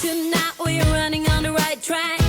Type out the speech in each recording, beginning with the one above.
Tonight we're running on the right track.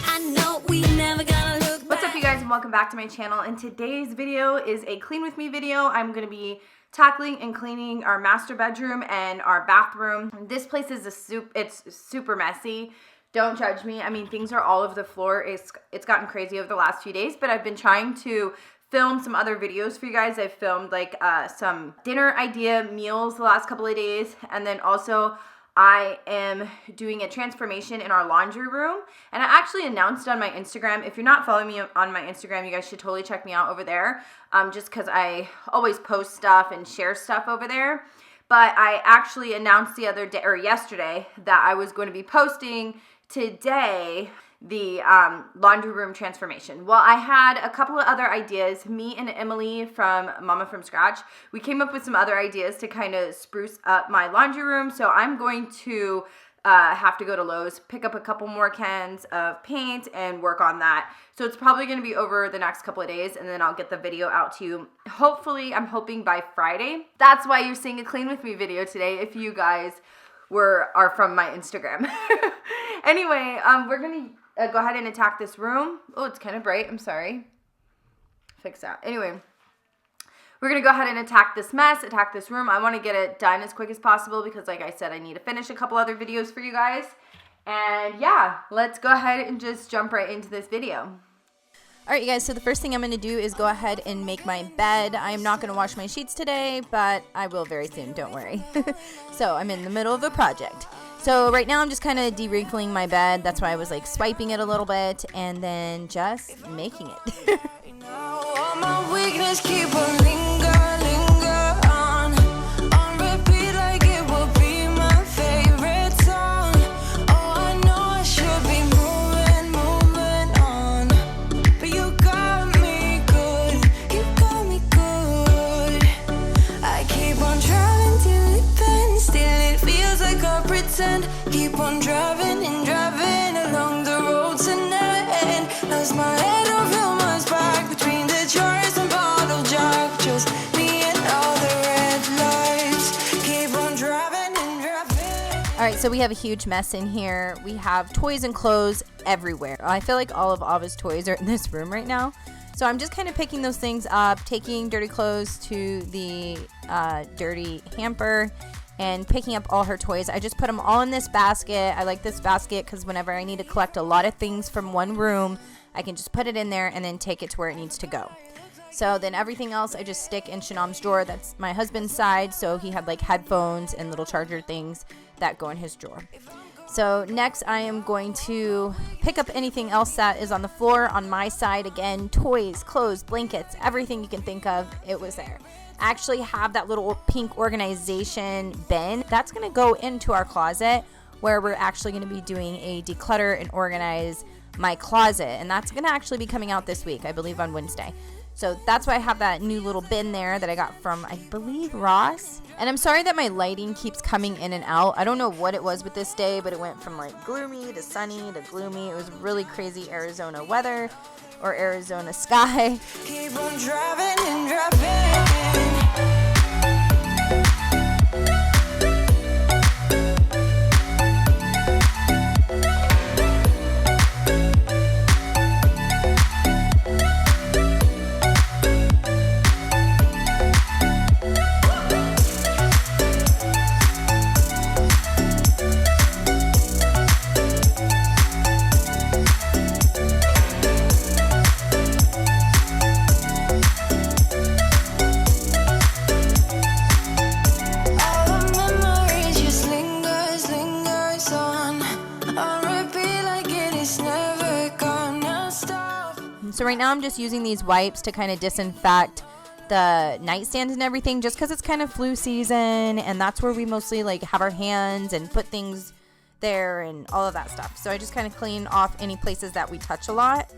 I know we never gonna look back. What's up, you guys, and welcome back to my channel. And today's video is a clean with me video. I'm gonna be tackling and cleaning our master bedroom and our bathroom. This place is it's super messy. Don't judge me. I mean, things are all over the floor. It's gotten crazy over the last few days, but I've been trying to film some other videos for you guys. I've filmed like some dinner idea meals the last couple of days, and then also I am doing a transformation in our laundry room. And I actually announced on my Instagram. If you're not following me on my Instagram, you guys should totally check me out over there, just because I always post stuff and share stuff over there. But I actually announced the other day, or yesterday, that I was going to be posting today the laundry room transformation. Well, I had a couple of other ideas. Me and Emily from Mama from Scratch, we came up with some other ideas to kind of spruce up my laundry room. So I'm going to have to go to Lowe's, pick up a couple more cans of paint and work on that. So it's probably going to be over the next couple of days, and then I'll get the video out to you. Hopefully, I'm hoping by Friday. That's why you're seeing a clean with me video today, if you guys are from my Instagram. Anyway, we're going to go ahead and attack this room. Oh, it's kind of bright. I'm sorry. Fix that. Anyway, we're going to go ahead and attack this mess, attack this room. I want to get it done as quick as possible because, like I said, I need to finish a couple other videos for you guys. And yeah, let's go ahead and just jump right into this video. Alright, you guys, so the first thing I'm going to do is go ahead and make my bed. I'm not going to wash my sheets today, but I will very soon, don't worry. So I'm in the middle of a project. So right now I'm just kind of de-wrinkling my bed. That's why I was like swiping it a little bit and then just making it. All my weakness keep on linger on repeat like it will be my favorite song. Oh, I know I should be moving on, but you got me good. I keep on driving till it bends, still it feels like I pretend. Keep on driving and driving along the road to end. Lost my head over my back between the jars and bottle jack. Just me and all the red lights. Keep on driving and driving. Alright, so we have a huge mess in here. We have toys and clothes everywhere. I feel like all of Ava's toys are in this room right now. So I'm just kind of picking those things up, taking dirty clothes to the dirty hamper, and picking up all her toys. I just put them all in this basket. I like this basket because whenever I need to collect a lot of things from one room, I can just put it in there and then take it to where it needs to go. So then everything else I just stick in Shanam's drawer. That's my husband's side, so he had like headphones and little charger things that go in his drawer. So next I am going to pick up anything else that is on the floor on my side. Again, toys, clothes, blankets, everything you can think of, it was there. I actually have that little pink organization bin. That's going to go into our closet where we're actually going to be doing a declutter and organize my closet. And that's going to actually be coming out this week, I believe on Wednesday. So that's why I have that new little bin there that I got from, I believe, Ross. And I'm sorry that my lighting keeps coming in and out. I don't know what it was with this day, but it went from like gloomy to sunny to gloomy. It was really crazy Arizona weather or Arizona sky. Keep on driving and driving. So right now I'm just using these wipes to kind of disinfect the nightstands and everything, just because it's kind of flu season and that's where we mostly like have our hands and put things there and all of that stuff. So I just kind of clean off any places that we touch a lot.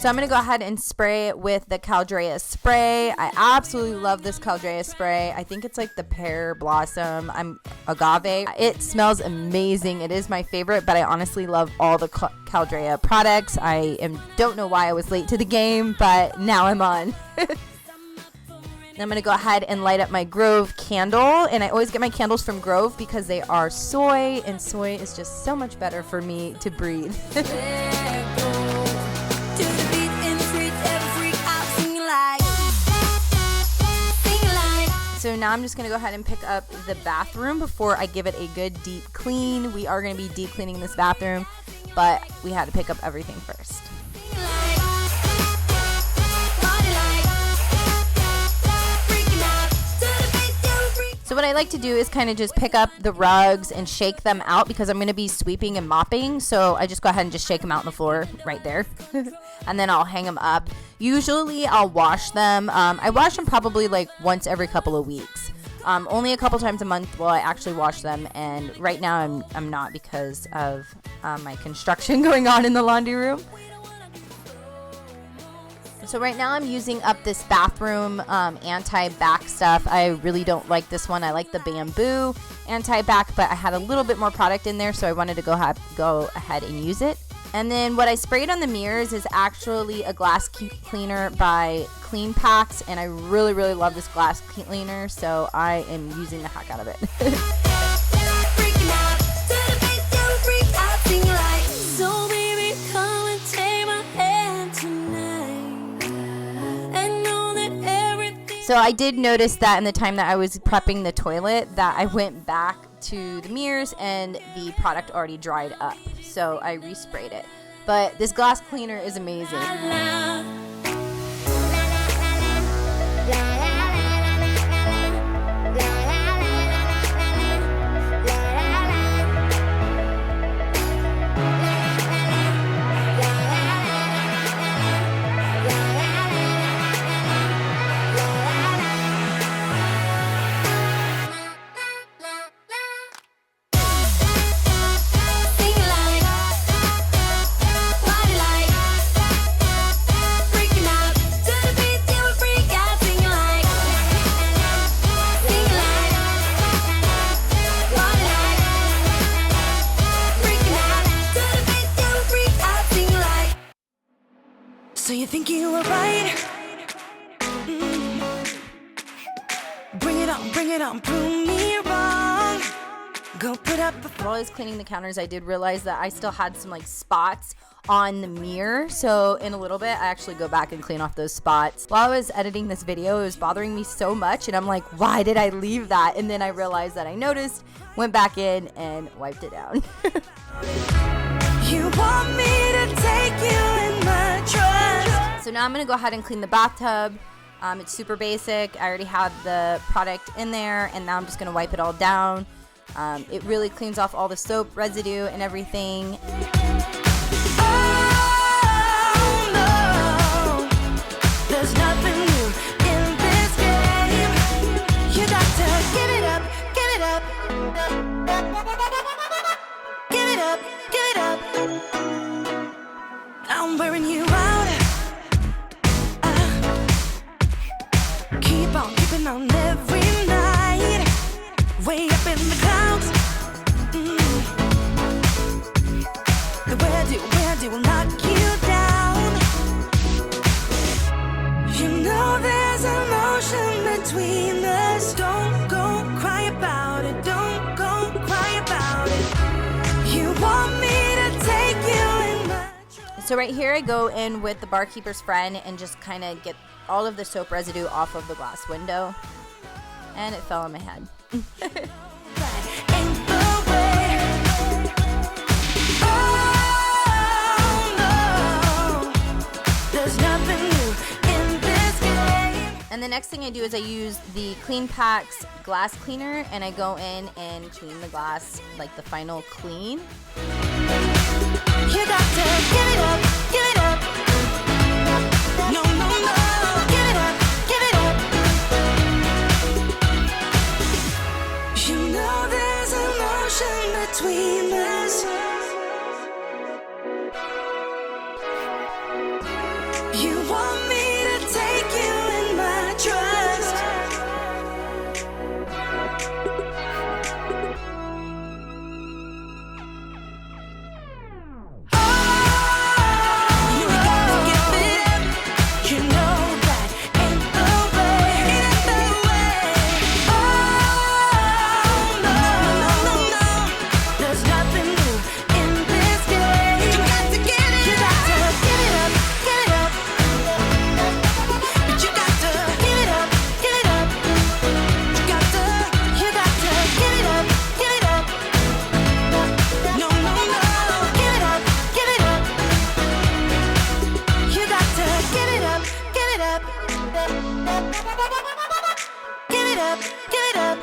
So I'm going to go ahead and spray it with the Caldrea spray. I absolutely love this Caldrea spray. I think it's like the pear blossom agave. It smells amazing. It is my favorite, but I honestly love all the Caldrea products. I don't know why I was late to the game, but now I'm on. I'm going to go ahead and light up my Grove candle, and I always get my candles from Grove because they are soy, and soy is just so much better for me to breathe. So now I'm just going to go ahead and pick up the bathroom before I give it a good deep clean. We are going to be deep cleaning this bathroom, but we had to pick up everything first. So what I like to do is kind of just pick up the rugs and shake them out because I'm going to be sweeping and mopping. So I just go ahead and just shake them out on the floor right there. And then I'll hang them up. Usually I'll wash them. I wash them probably like once every couple of weeks. Only a couple times a month will I actually wash them. And right now I'm not because of my construction going on in the laundry room. So right now I'm using up this bathroom anti-back stuff. I really don't like this one. I like the bamboo anti-back, but I had a little bit more product in there, so I wanted to go ahead and use it. And then what I sprayed on the mirrors is actually a glass cleaner by Clean Packs, and I really, really love this glass cleaner, so I am using the heck out of it. So I did notice that in the time that I was prepping the toilet that I went back to the mirrors and the product already dried up. So I resprayed it. But this glass cleaner is amazing. So you think you were right? Bring it on, prove me wrong. Go put up a... While I was cleaning the counters, I did realize that I still had some like spots on the mirror. So in a little bit, I actually go back and clean off those spots. While I was editing this video, it was bothering me so much, and I'm like, why did I leave that? And then I realized that I noticed, went back in and wiped it down. You want me to take you in my trust. So now I'm gonna go ahead and clean the bathtub. It's super basic. I already have the product in there, and now I'm just gonna wipe it all down. It really cleans off all the soap residue and everything. Oh no, there's nothing new in this game. You got to give it up, give it up. Give it up, give it up. I'm wearing you out. Keep on keeping on every night. Way up in the clouds. The where do will knock you down. You know there's an ocean between us. Don't go cry about it. Don't go cry about it. You want me to take you in my... So right here I go in with the barkeeper's friend and just kind of get all of the soap residue off of the glass window. And it fell on my head. And the next thing I do is I use the Clean Packs glass cleaner, and I go in and clean the glass, like the final clean. You got to give it up, give it up. No, no, no, give it up, give it up. You know there's an ocean between us. You want me to take you in my trust. You got to give it up. You know that ain't the way. Ain't the way. Oh no, no, no, no. There's nothing new in this game. You got to get it. You got to give it up, give it up. But you got to give it up, give it up. You got to give it up, give it up. No, no, no. Give it up, give it up. You got to give it up, give it up. Give it up, give it up.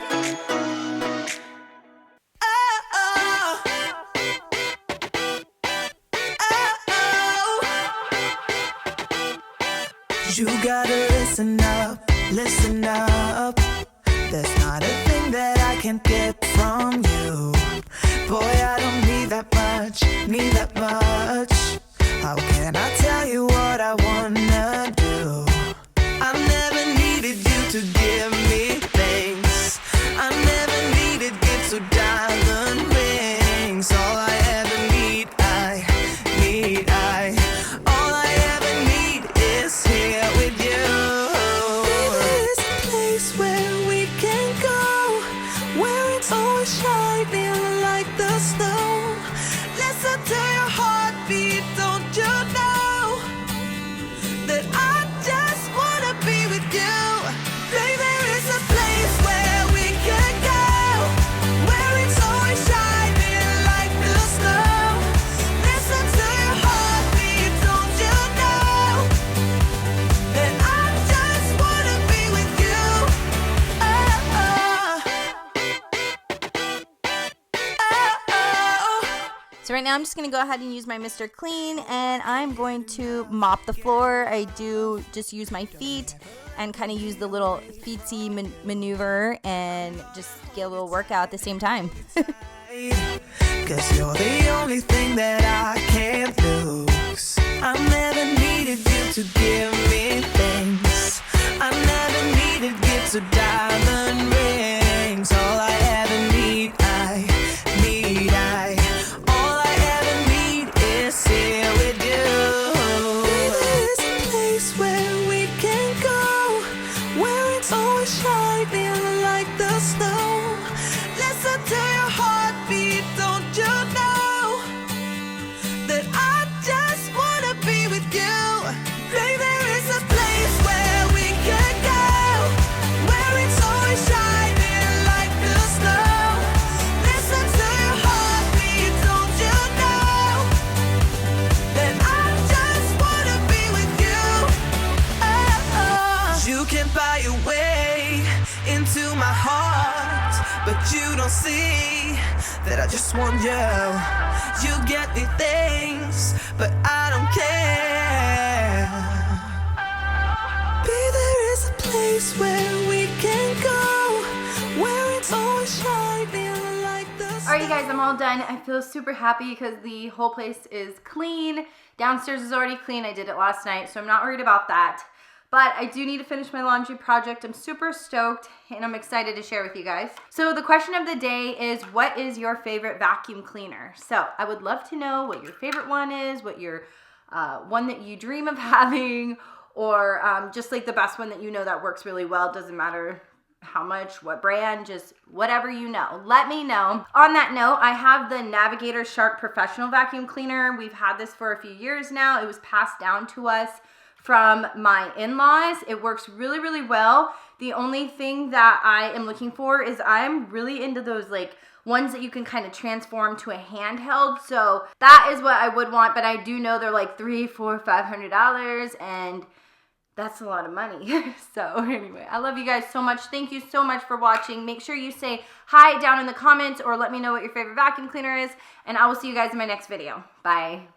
Oh, oh. You gotta listen up, listen up. There's not a thing that I can't get from you. Boy, I don't need that much, need that much. How can I tell you what I wanna do? I never needed you to give me things. I never needed gifts or diamond rings. All I ever need, all I ever need is here with you. There's a place where we can go, where it's always shining like the snow. Listen to your heartbeat, don't you know that I just wanna be with you? Baby, there is a place where we can go, where it's always shining like the snow. Listen to your heartbeat, don't you know that I just wanna be with you? Oh, oh, oh. So right now I'm just going to go ahead and use my Mr. Clean, and I'm going to mop the floor. I do just use my feet and kind of use the little feetsy maneuver and just get a little workout at the same time. Cause you're the only thing that I can't lose. I never needed you to give me things. I never needed gifts or diamond rings. All I ever need, all I ever need is here with you. There's a place where we can go, where it's always shining like the snow. Listen to your heartbeat, don't you know that I just wanna be with you? Baby, there is a place where we can go, where it's always shining like the snow. Listen to your heartbeat, don't you know that I just wanna be with you? Oh, oh. You can buy your way into my heart, but you don't see that I just want you. You get me things, but I don't care. Baby, there is a place where we can go, where it's always shining like the sun. Alright, you guys, I'm all done. I feel super happy because the whole place is clean. Downstairs is already clean. I did it last night, so I'm not worried about that. But I do need to finish my laundry project. I'm super stoked and I'm excited to share with you guys. So the question of the day is, what is your favorite vacuum cleaner? So I would love to know what your favorite one is, what your one that you dream of having, or just like the best one that you know that works really well. It doesn't matter how much, what brand, just whatever you know. Let me know. On that note, I have the Navigator Shark Professional Vacuum Cleaner. We've had this for a few years now. It was passed down to us from my in-laws. It works really, really well. The only thing that I am looking for is I'm really into those like ones that you can kind of transform to a handheld. So that is what I would want, but I do know they're like $300, $400, $500, and that's a lot of money. So anyway, I love you guys so much. Thank you so much for watching. Make sure you say hi down in the comments or let me know what your favorite vacuum cleaner is, and I will see you guys in my next video. Bye.